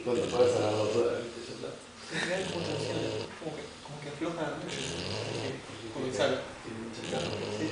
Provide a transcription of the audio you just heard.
Cuando puedas a la altura, ¿viste? Como que afloja, ¿no? Comenzar. Tiene mucha carga. Sí.